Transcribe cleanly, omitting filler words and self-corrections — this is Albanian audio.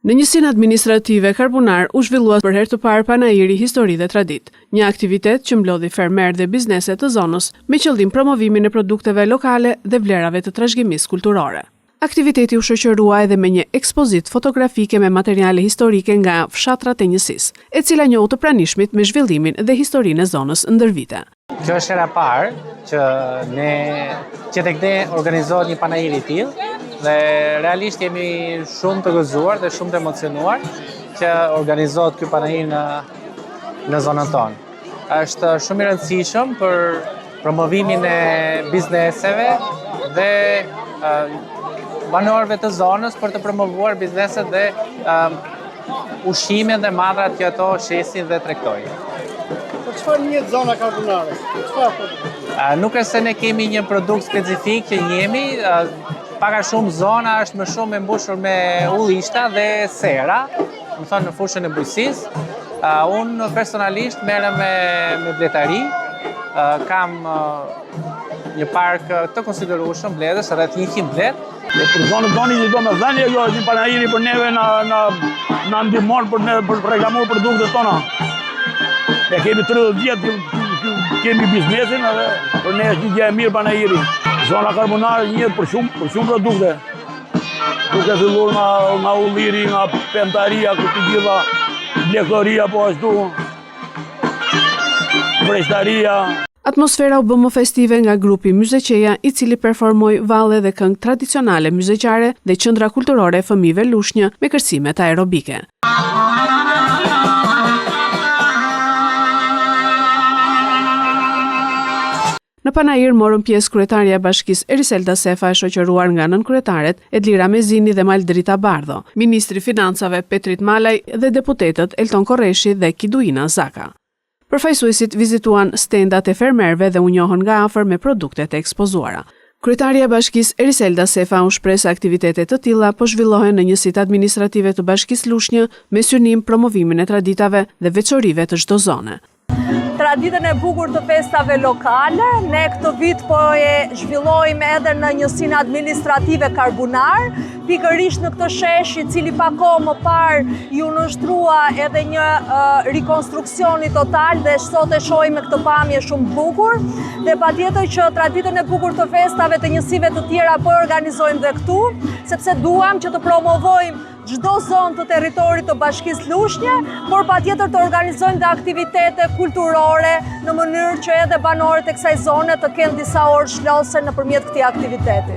Në njësinë administrative Karbunar u zhvillua për herë të parë panairi Histori dhe Traditë, një aktivitet që mblodhi fermerë dhe biznese të zonës me qëllim promovimin e produkteve lokale dhe vlerave të trashëgimisë kulturore. Aktiviteti u shoqërua edhe me një ekspozit fotografike me materiale historike nga fshatrat e njësisë, e cila njohu të pranishmit me zhvillimin dhe historinë e zonës ndër vite. Kjo është hera parë që tek ne organizohet një panair i tillë dhe realisht jemi shumë të gëzuar dhe shumë të emocionuar që organizohet ky panair në zonën tonë. Është shumë i rëndësishëm për promovimin e bizneseve dhe banorëve të zonës për të promovuar bizneset dhe ushqimet dhe madhrat që ato shesin dhe tregtojnë. Çfarë njeh zona Karbunare? Nuk është se ne kemi një produkt specifik që njemi, paka shumë zona është më shumë e mbushur me ullishta dhe sera, më thonë në fushën e bujqësisë. Unë personalisht merrem me bletari, kam një park të konsiderueshëm bledhës, rreth 100 bledh. Për zonën tonë që do me dhënë, jo është një panairi për neve na ndihmon për reklamuar produktet tona. Ne kemi 30 vjetë, kemi biznesin edhe për ne është një gjë e mirë panairi. Zona Karbunare njët për shumë produkte. Duke filluar nga ulliri, nga pentaria, këtë gjitha, blektoria po ashtu, vrejstaria. Atmosfera u bë më festive nga grupi Myzeqeja, i cili performoi valle dhe këngë tradicionale myzeqare dhe qendra kulturore e fëmijëve lushnjë me kërcimet aerobike. Në panair morën pjesë kryetaria e bashkisë Eriselda Sefa e shoqëruar nga nënkryetaret Edlira Mezini dhe Maldrita Bardho, ministri financave Petrit Malaj dhe deputetët Elton Korreshi dhe Kiduina Zaka. Përfaqësuesit vizituan stendat e fermerëve dhe u njohën nga afër me produktet e ekspozuara. Kryetaria e bashkisë Eriselda Sefa u shpreh se aktivitete të tilla po zhvillohen në njësitë administrative të bashkisë Lushnjë me synim promovimin e traditave dhe veçorive të çdo zone. Traditën e bukur të festave lokale, ne këtë vit po e zhvillojmë edhe në njësinë administrative Karbunar, pikërisht në këtë shesh i cili pak kohë më parë ju nështrua edhe një rikonstruksioni total dhe sot e shohim me këtë pamje shumë bukur dhe patjetër që traditën e bukur të festave të njësive të tjera po organizojmë dhe këtu, sepse duam që të promovojmë çdo zonë të territorit të bashkisë Lushnjë, por patjetër të organizojmë dhe aktivitete kulturore në mënyrë që edhe banorët e kësaj zone të kenë disa orë shlose nëpërmjet këtij aktiviteti.